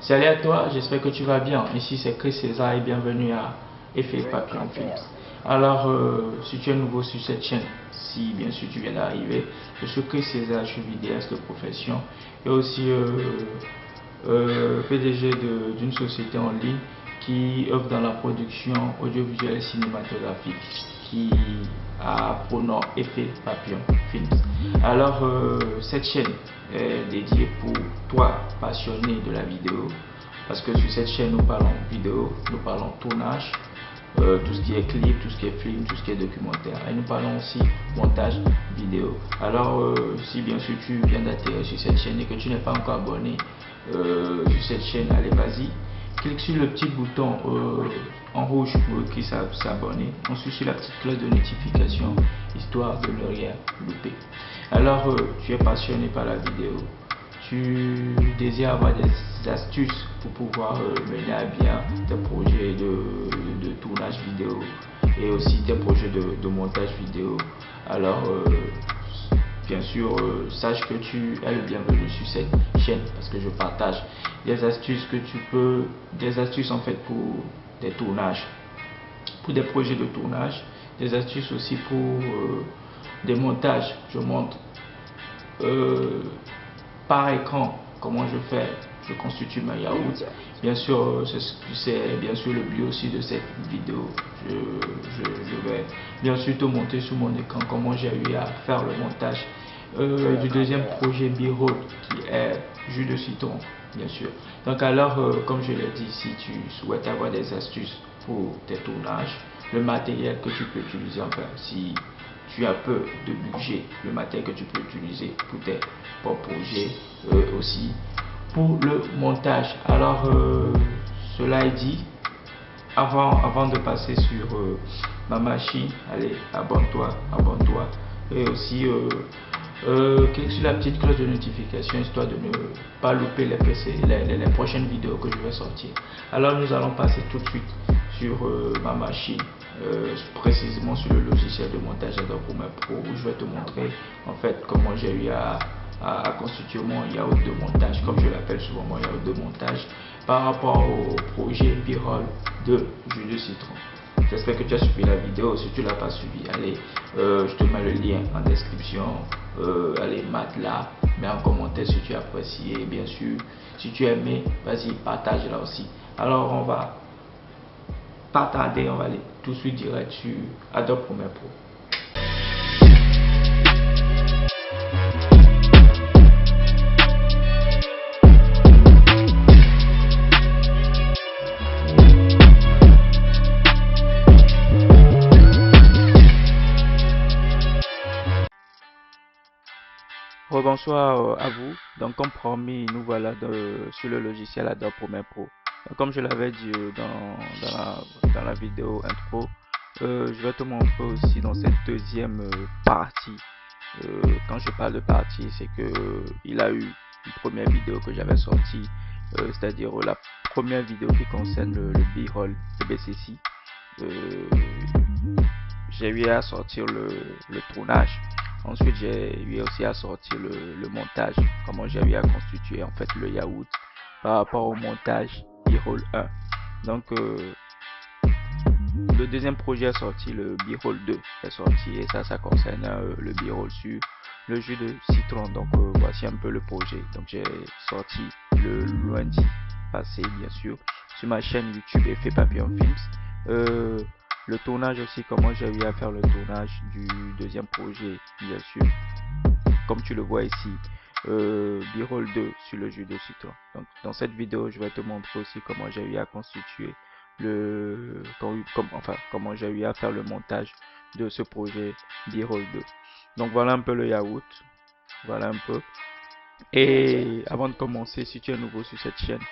Salut à toi, j'espère que tu vas bien. Ici c'est Chris César et bienvenue à Effet Papillon Films. Alors, si tu es nouveau sur cette chaîne, si bien sûr tu viens d'arriver, je suis Chris César, je suis vidéaste de profession et aussi PDG d'une société en ligne qui œuvre dans la production audiovisuelle et cinématographique qui a pour nom Effet Papillon Films. Alors, cette chaîne est dédiée pour toi, passionné de la vidéo, parce que sur cette chaîne, nous parlons vidéo, nous parlons tournage, tout ce qui est clip, tout ce qui est film, tout ce qui est documentaire. Et nous parlons aussi montage vidéo. Alors, si bien sûr tu viens d'atterrir sur cette chaîne et que tu n'es pas encore abonné sur cette chaîne, allez, vas-y, clique sur le petit bouton en rouge pour qui s'abonner. Ensuite sur la petite cloche de notification, histoire de ne rien louper. Alors, tu es passionné par la vidéo, tu désires avoir des astuces pour pouvoir mener à bien tes projets de tournage vidéo et aussi tes projets de montage vidéo. Alors, bien sûr, sache que tu es le bienvenu sur cette chaîne parce que je partage des astuces des astuces en fait pour des tournages, pour des projets de tournage, des astuces aussi pour des montages. Je montre par écran comment je fais, je constitue ma yaourt. Bien sûr, c'est bien sûr le but aussi de cette vidéo. Je vais bien sûr te montrer sur mon écran comment j'ai eu à faire le montage du deuxième projet B-Roll qui est jus de citron, bien sûr. Donc alors, comme je l'ai dit, si tu souhaites avoir des astuces pour tes tournages, le matériel que tu peux utiliser, enfin si tu as peu de budget, le matériel que tu peux utiliser pour tes projets, aussi pour le montage. Alors, cela est dit, avant de passer sur ma machine, allez, abonne-toi et aussi clique sur la petite cloche de notification histoire de ne pas louper les prochaines vidéos que je vais sortir. Alors nous allons passer tout de suite sur ma machine, précisément sur le logiciel de montage Adobe Premiere Pro, où je vais te montrer en fait comment j'ai eu à constituer mon yaourt de montage, comme je l'appelle souvent, mon yaourt de montage par rapport au projet B-Roll de jus de citron. J'espère que tu as suivi la vidéo. Si tu ne l'as pas suivi, allez, je te mets le lien en description. Allez, mate là, mets en commentaire si tu as apprécié. Bien sûr, si tu as aimé, vas-y, partage là aussi. Alors, on va pas tarder, on va aller tout de suite direct sur Adobe Premiere Pro. Bonsoir à vous. Donc comme promis, nous voilà sur le logiciel Adobe Premiere Pro. Donc, comme je l'avais dit dans la vidéo intro, je vais te montrer aussi dans cette deuxième partie. Quand je parle de partie, c'est que il a eu une première vidéo que j'avais sortie, c'est-à-dire la première vidéo qui concerne le B-Roll, le BCC. J'ai eu à sortir le tournage. Ensuite, j'ai eu aussi à sortir le montage, comment j'ai eu à constituer en fait le yaourt par rapport au montage B-Roll 1. Donc, le deuxième projet est sorti, le B-Roll 2 est sorti, et ça concerne le B-Roll sur le jus de citron. Donc, voici un peu le projet. Donc, j'ai sorti le lundi passé, bien sûr, sur ma chaîne YouTube Effet Papillon Films. Le tournage aussi, comment j'ai eu à faire le tournage du deuxième projet, bien sûr, comme tu le vois ici, B-Roll 2 sur le jus de citron. Donc dans cette vidéo, je vais te montrer aussi comment j'ai eu à constituer comment j'ai eu à faire le montage de ce projet B-Roll 2. Donc voilà un peu le yaourt, voilà un peu. Et avant de commencer, si tu es nouveau sur cette chaîne,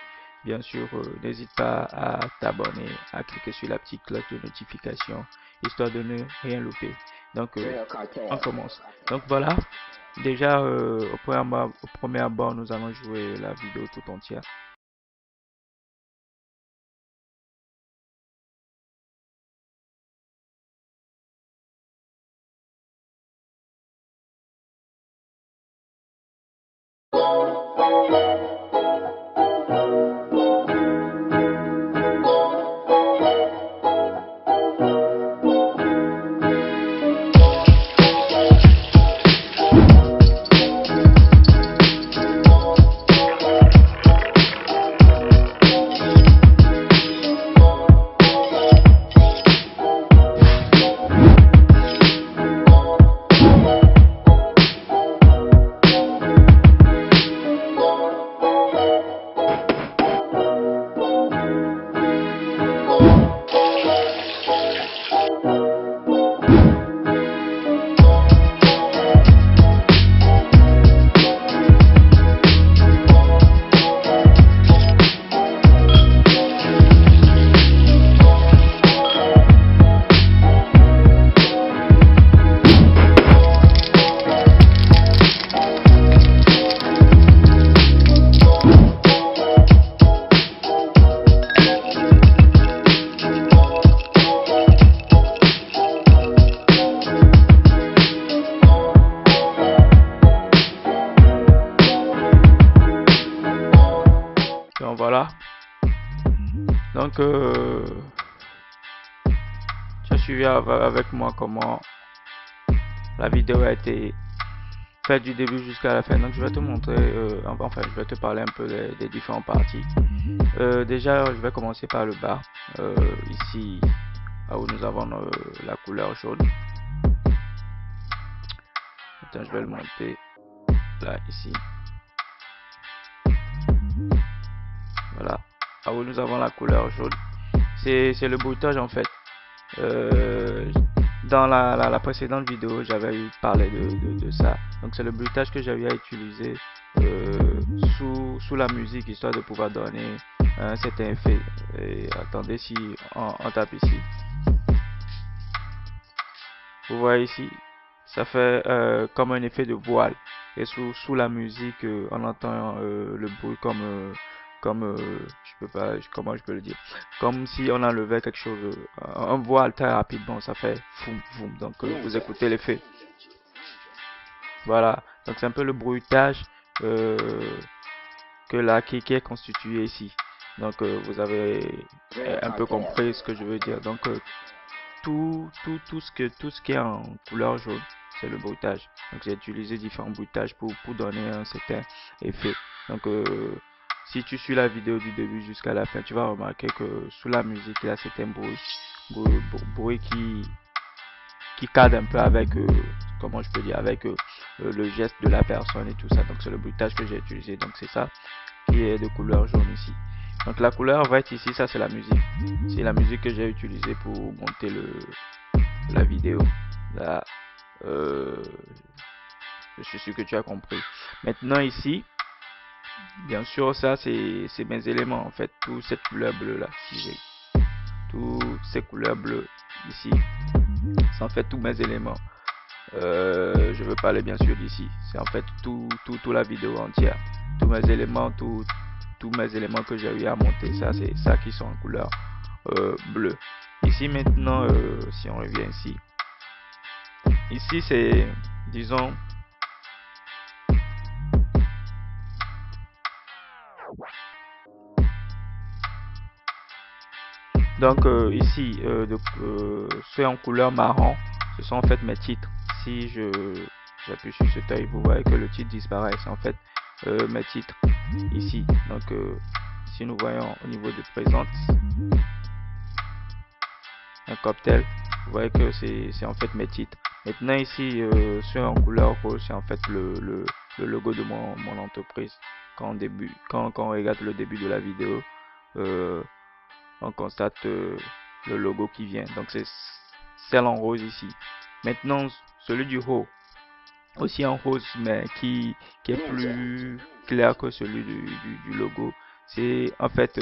bien sûr, n'hésite pas à t'abonner, à cliquer sur la petite cloche de notification, histoire de ne rien louper. Donc, on commence. Donc voilà, déjà, au premier abord, nous allons jouer la vidéo tout entière. Donc voilà. Donc tu as suivi avec moi comment la vidéo a été faite du début jusqu'à la fin. Donc je vais te montrer, enfin je vais te parler un peu des différentes parties. Déjà je vais commencer par le bas. Ici où nous avons la couleur jaune. Attends, je vais le monter là, ici. Voilà, où nous avons la couleur jaune. C'est le bruitage en fait. Dans la précédente vidéo, j'avais parlé de ça. Donc c'est le bruitage que j'ai eu à utiliser sous la musique, histoire de pouvoir donner un certain effet. Et attendez, si on tape ici, vous voyez ici, ça fait comme un effet de voile. Et sous la musique, on entend le bruit comme je peux pas, comment je peux le dire, comme si on enlevait quelque chose, un voile très rapidement, ça fait foum foum. Donc vous écoutez l'effet. Voilà, donc c'est un peu le bruitage qui est constitué ici. Donc vous avez un peu compris ce que je veux dire. Donc tout ce qui est en couleur jaune, c'est le bruitage. Donc j'ai utilisé différents bruitages pour donner un certain effet. Donc si tu suis la vidéo du début jusqu'à la fin, tu vas remarquer que sous la musique, il y a certains bruits qui cadrent un peu avec, comment je peux dire, avec le geste de la personne et tout ça. Donc c'est le bruitage que j'ai utilisé. Donc c'est ça qui est de couleur jaune ici. Donc la couleur verte ici, ça c'est la musique. C'est la musique que j'ai utilisée pour monter la vidéo. Là, je suis sûr que tu as compris. Maintenant ici, bien sûr, ça c'est mes éléments en fait. Toutes ces couleurs bleues là, toutes ces couleurs bleues ici, c'est en fait tous mes éléments. Je veux parler bien sûr d'ici. C'est en fait toute la vidéo entière. Tous mes éléments, tous mes éléments que j'ai eu à monter, ça c'est ça qui sont en couleur bleue. Ici maintenant, si on revient ici c'est, disons, donc ici c'est en couleur marron, ce sont en fait mes titres. Si j'appuie sur cet œil, vous voyez que le titre disparaît. C'est en fait mes titres ici. Donc si nous voyons au niveau de présente un cocktail, vous voyez que c'est en fait mes titres. Maintenant ici c'est en couleur rose, c'est en fait le logo de mon entreprise. Quand on regarde le début de la vidéo, on constate le logo qui vient. Donc c'est celle en rose ici. Maintenant celui du haut, aussi en rose, mais qui est plus clair que celui du logo. C'est en fait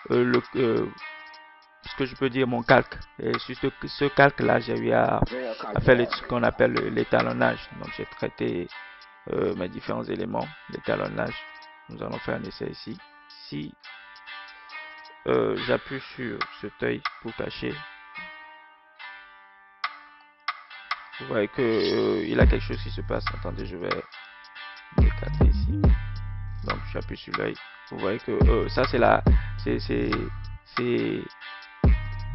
ce que je peux dire, mon calque. Et sur ce calque là, j'ai eu à faire ce qu'on appelle l'étalonnage. Donc j'ai traité mes différents éléments d'étalonnage. Nous allons faire un essai ici. Si j'appuie sur cet œil pour cacher, vous voyez que il y a quelque chose qui se passe. Attendez, je vais décadrer ici. Donc j'appuie sur l'œil. Vous voyez que ça c'est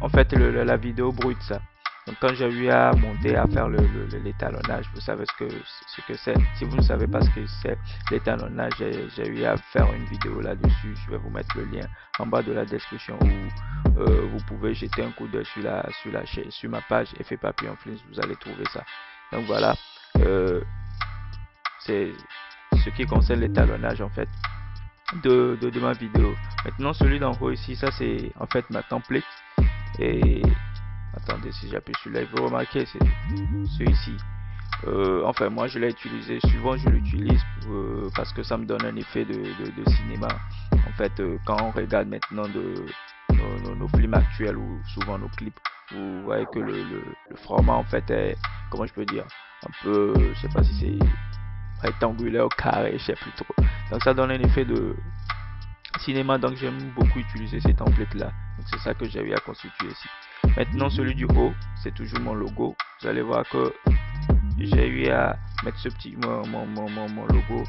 en fait la vidéo brute ça. Donc quand j'ai eu à monter, à faire l'étalonnage, vous savez ce que c'est. Si vous ne savez pas ce que c'est l'étalonnage, j'ai eu à faire une vidéo là-dessus. Je vais vous mettre le lien en bas de la description où vous pouvez jeter un coup d'œil sur ma page Effet Papillon Films, vous allez trouver ça. Donc voilà, c'est ce qui concerne l'étalonnage en fait de ma vidéo. Maintenant celui d'en haut ici, ça c'est en fait ma template. Et attendez, si j'appuie sur là, vous remarquez c'est celui-ci. Enfin moi je l'ai utilisé, souvent je l'utilise parce que ça me donne un effet de cinéma. En fait quand on regarde maintenant nos films actuels ou souvent nos clips, vous voyez que le format en fait est, comment je peux dire, un peu, je sais pas si c'est rectangulaire ou carré, je sais plus trop. Donc ça donne un effet de cinéma, donc j'aime beaucoup utiliser ces templates là. Donc c'est ça que j'ai eu à constituer ici. Maintenant celui du haut, c'est toujours mon logo. Vous allez voir que j'ai eu à mettre ce petit mon logo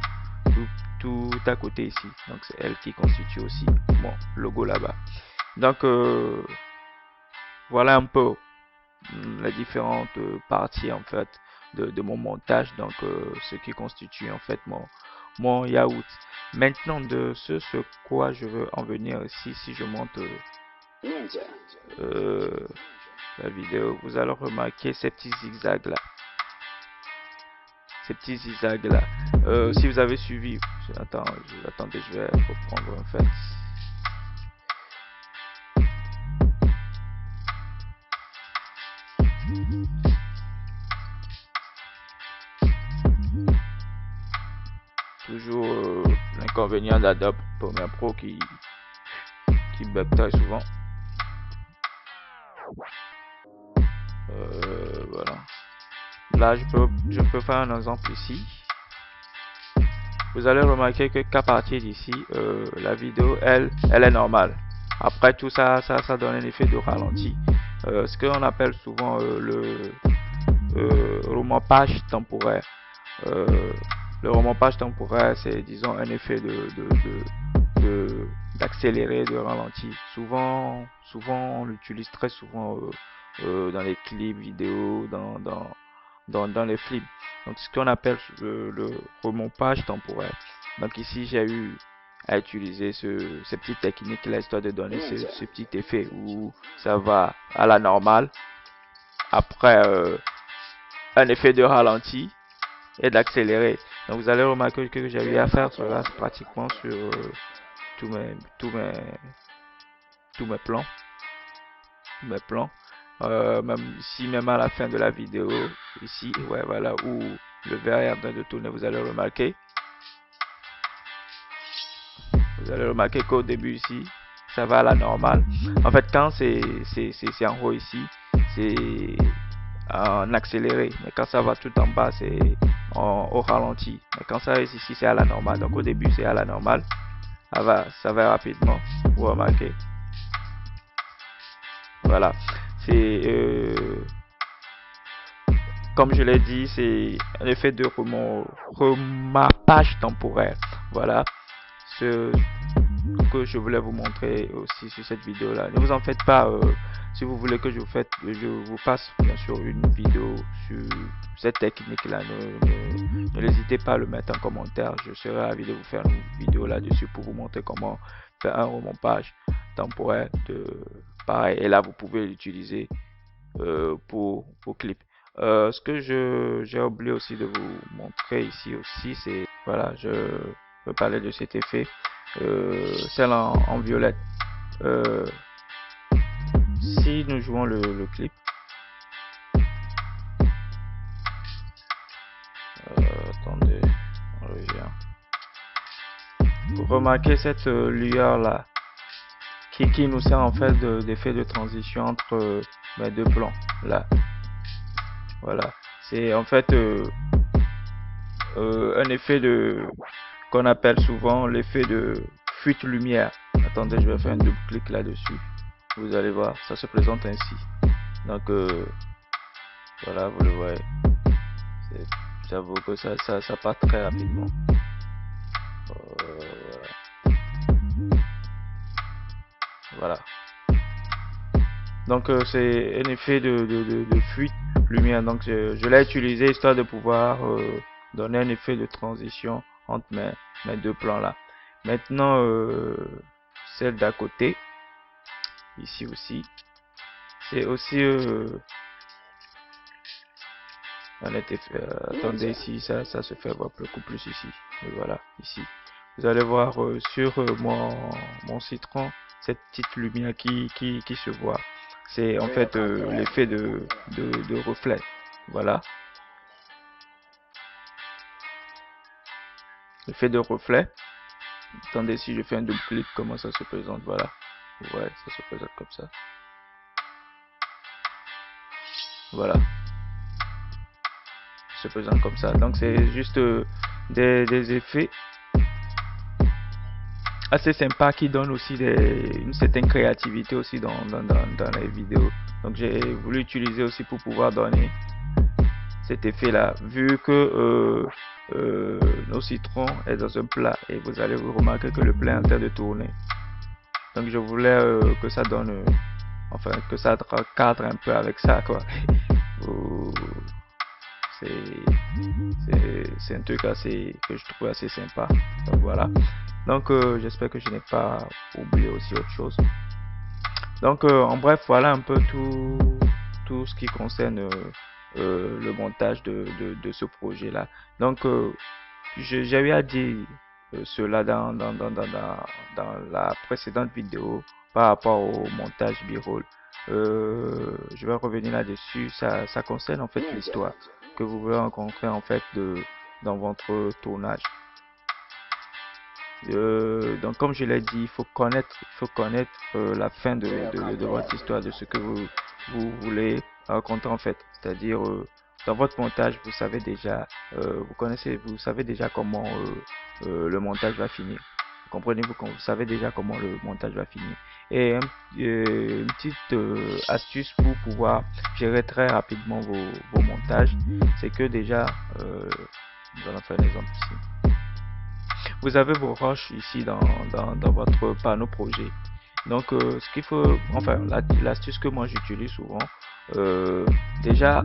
tout à côté ici. Donc c'est elle qui constitue aussi mon logo là-bas. Donc voilà un peu les différentes parties en fait de mon montage, donc ce qui constitue en fait mon yaourt. Maintenant de ce quoi je veux en venir ici, si je monte la vidéo, vous allez remarquer ces petits zigzags là, si vous avez suivi, attendez, je vais reprendre en fait. Toujours l'inconvénient d'Adobe Premiere Pro qui bug très souvent. Voilà. Là, je peux faire un exemple ici. Vous allez remarquer que qu'à partir d'ici, la vidéo, elle est normale. Après tout ça donne un effet de ralenti. Ce qu'on appelle souvent le remontage temporaire. Le remontage temporaire, c'est disons un effet d'accélérer, de ralenti. Souvent on l'utilise très souvent dans les clips vidéo, dans les films. Donc ce qu'on appelle le remontage temporaire. Donc ici j'ai eu à utiliser ces petites techniques là, histoire de donner ce petit effet où ça va à la normale après un effet de ralenti et d'accélérer. Donc vous allez remarquer que j'ai eu à faire cela pratiquement sur tous mes plans. Même ici, même à la fin de la vidéo, ici, ouais, voilà, où le verre est en train de tourner, vous allez remarquer. Qu'au début ici, ça va à la normale. En fait, quand c'est en haut ici, c'est en accéléré, mais quand ça va tout en bas, c'est au ralenti. Mais quand ça reste ici, c'est à la normale. Donc au début, c'est à la normale. Ça va rapidement. Vous remarquez. Voilà. C'est comme je l'ai dit, c'est un effet de remappage temporaire. Voilà ce que je voulais vous montrer aussi sur cette vidéo là. Ne vous en faites pas, si vous voulez que je vous fasse bien sûr une vidéo sur cette technique là, n'hésitez pas à le mettre en commentaire. Je serai ravi de vous faire une vidéo là dessus pour vous montrer comment faire un remontage temporaire pareil. Et là vous pouvez l'utiliser pour clip. Ce que j'ai oublié aussi de vous montrer ici aussi, c'est voilà, je veux parler de cet effet, celle en violette. Si nous jouons le clip, attendez, on revient. Vous remarquez cette lueur là qui nous sert en fait d'effet de transition entre mes deux plans là. Voilà, c'est en fait un effet qu'on appelle souvent l'effet de fuite lumière. Attendez, je vais faire un double clic là-dessus. Vous allez voir, ça se présente ainsi. Donc voilà, vous le voyez. J'avoue que ça part très rapidement. Voilà. Donc c'est un effet de fuite lumière. Donc je l'ai utilisé histoire de pouvoir donner un effet de transition entre mes deux plans là. Maintenant celle d'à côté ici aussi, c'est aussi un effet, attendez, ici ça se fait voir beaucoup plus ici. Et voilà, ici vous allez voir sur mon citron cette petite lumière qui se voit. C'est en fait l'effet de reflet. Voilà, l'effet de reflet. Attendez, si je fais un double clic, comment ça se présente. Voilà, ouais, ça se présente comme ça. Voilà, ça se présente comme ça. Donc c'est juste des effets assez sympa qui donne aussi une certaine créativité aussi dans les vidéos. Donc j'ai voulu utiliser aussi pour pouvoir donner cet effet là, vu que nos citrons est dans un plat et vous allez vous remarquer que le plat est en train de tourner. Donc je voulais que ça donne, enfin que ça cadre un peu avec ça quoi. C'est un truc assez que je trouve assez sympa. Donc voilà. Donc j'espère que je n'ai pas oublié aussi autre chose. Donc en bref, voilà un peu tout ce qui concerne le montage de ce projet là. Donc j'ai eu à dire cela dans la précédente vidéo par rapport au montage B-roll. Je vais revenir là-dessus. Ça concerne en fait l'histoire que vous voulez rencontrer en fait dans votre tournage. Donc comme je l'ai dit, il faut connaître la fin de votre histoire, de ce que vous voulez raconter en fait. C'est-à-dire dans votre montage, vous savez déjà, vous savez déjà comment le montage va finir. Comprenez-vous, vous savez déjà comment le montage va finir. Et une petite astuce pour pouvoir gérer très rapidement vos montages, c'est que déjà, nous allons faire un exemple ici. Vous avez vos roches ici dans votre panneau projet. Donc ce qu'il faut, enfin l'astuce que moi j'utilise souvent, déjà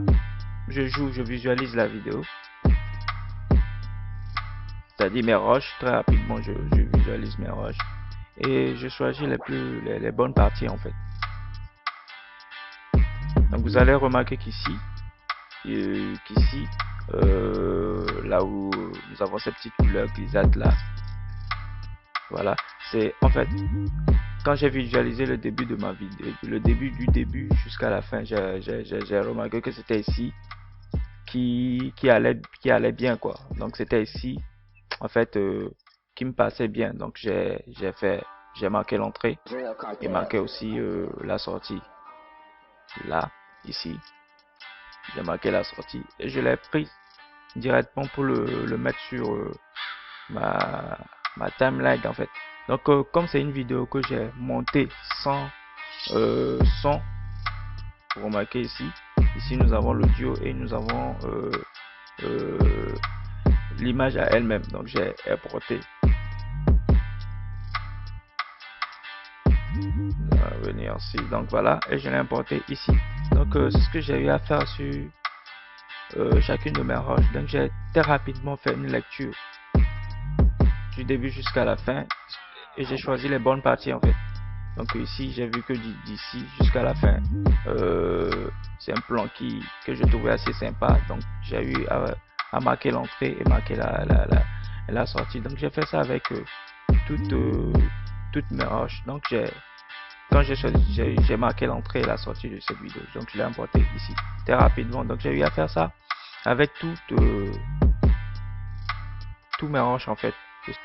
je visualise la vidéo, c'est-à-dire mes roches. Très rapidement je visualise mes roches et je choisis les bonnes parties en fait. Donc vous allez remarquer qu'ici là où nous avons ces petites couleurs grisâtres là, voilà, c'est en fait quand j'ai visualisé le début de ma vidéo, le début du début jusqu'à la fin, j'ai remarqué que c'était ici qui allait bien quoi. Donc c'était ici en fait qui me passait bien. Donc j'ai marqué l'entrée et marqué aussi la sortie. Là, ici, j'ai marqué la sortie et je l'ai pris directement pour le mettre sur ma timeline en fait. Donc comme c'est une vidéo que j'ai montée sans son, vous remarquez ici nous avons l'audio et nous avons l'image à elle-même. Donc j'ai importé. On va venir ici, donc voilà, et je l'ai importé ici. Donc c'est ce que j'ai eu à faire sur chacune de mes roches. Donc j'ai très rapidement fait une lecture du début jusqu'à la fin et j'ai choisi les bonnes parties en fait. Donc ici j'ai vu que d'ici jusqu'à la fin c'est un plan que je trouvais assez sympa. Donc j'ai eu à marquer l'entrée et marquer la sortie. Donc j'ai fait ça avec toutes mes roches. Donc quand j'ai marqué l'entrée et la sortie de cette vidéo, donc je l'ai importé ici très rapidement. Donc j'ai eu à faire ça avec tous mes roches en fait,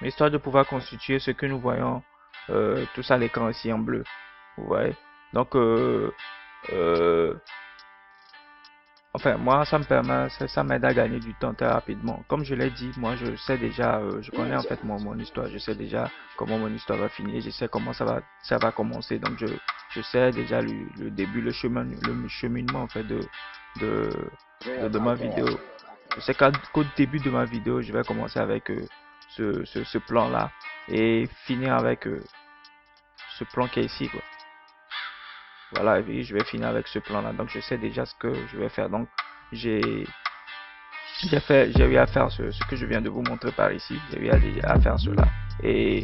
histoire de pouvoir constituer ce que nous voyons tout ça à l'écran ici en bleu, vous voyez. Donc enfin moi ça me permet, ça m'aide à gagner du temps très rapidement. Comme je l'ai dit, moi je sais déjà, je connais en fait mon histoire, je sais déjà comment mon histoire va finir, je sais comment ça va commencer. Donc je sais déjà le début, le cheminement en fait de ma vidéo. Je sais qu'au début de ma vidéo je vais commencer avec ce plan là et finir avec ce plan qui est ici quoi. Voilà, et je vais finir avec ce plan là. Donc je sais déjà ce que je vais faire. Donc j'ai eu à faire ce que je viens de vous montrer par ici. J'ai eu à faire cela et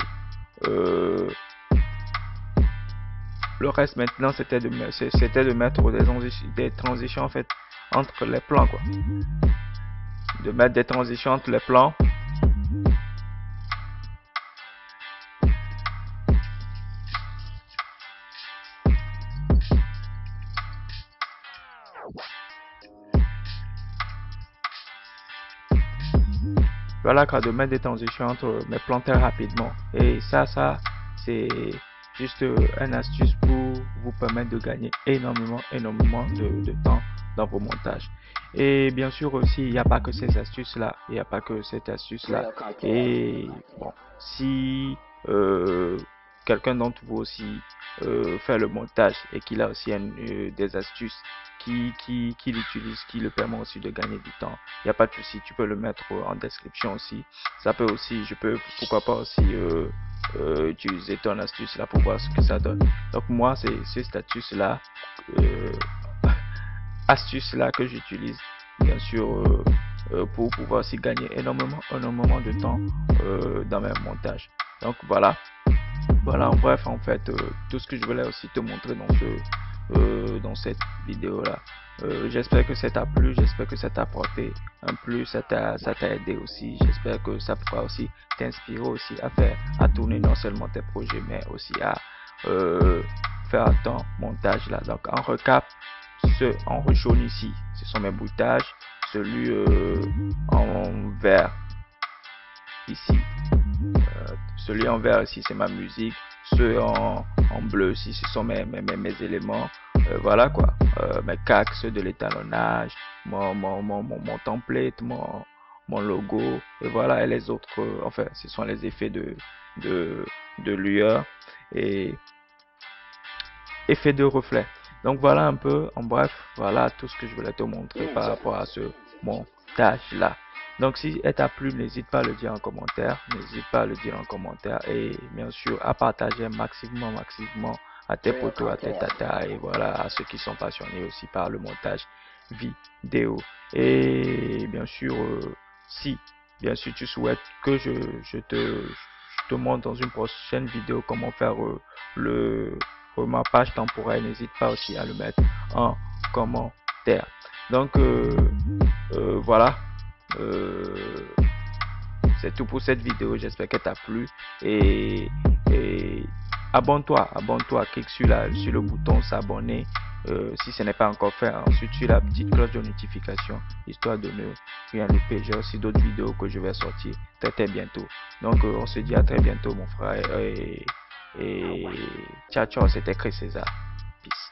le reste maintenant c'était de mettre des transitions en fait entre les plans quoi, de mettre des transitions entre les plans. Voilà quoi, de mettre des transitions entre mes plans très rapidement. Et ça c'est juste une astuce pour vous permettre de gagner énormément de temps dans vos montages. Et bien sûr aussi, il n'y a pas que ces astuces là, il n'y a pas que cette astuce là. Et bon, si quelqu'un d'entre vous aussi fait le montage et qu'il a aussi des astuces qu'il utilise, qui le permet aussi de gagner du temps, il n'y a pas de souci, tu peux le mettre en description aussi. Ça peut aussi, pourquoi pas aussi utiliser ton astuce là pour voir ce que ça donne. Donc moi, c'est cette astuce là que j'utilise, bien sûr, pour pouvoir aussi gagner énormément de temps dans mes montages. Donc voilà en bref, en fait, tout ce que je voulais aussi te montrer dans cette vidéo là. J'espère que ça t'a plu, j'espère que ça t'a apporté un plus, ça t'a aidé aussi. J'espère que ça pourra aussi t'inspirer aussi à tourner non seulement tes projets, mais aussi à faire ton montage là. Donc en recap, en jaune ici, ce sont mes bruitages. Celui en vert ici, celui en vert ici, c'est ma musique. Ceux en bleu ici, ce sont mes éléments. Voilà quoi, mes calques, ceux de l'étalonnage, mon template, mon logo, et voilà, et les autres, enfin, ce sont les effets de lueur et effet de reflet. Donc voilà un peu, en bref, voilà tout ce que je voulais te montrer par rapport à ce montage là. Donc si elle t'a plu, n'hésite pas à le dire en commentaire, et bien sûr à partager maximum à tes potos, à tes tatas, et voilà, à ceux qui sont passionnés aussi par le montage vidéo. Et bien sûr, si bien sûr tu souhaites que je te montre dans une prochaine vidéo comment faire ma page temporelle, n'hésite pas aussi à le mettre en commentaire. Donc voilà, c'est tout pour cette vidéo, j'espère qu'elle t'a plu, et abonne-toi, clique sur le bouton s'abonner si ce n'est pas encore fait. Ensuite sur la petite cloche de notification, histoire de ne rien louper. J'ai aussi d'autres vidéos que je vais sortir très bientôt. Donc on se dit à très bientôt mon frère, et ciao, c'était Chris César. Peace.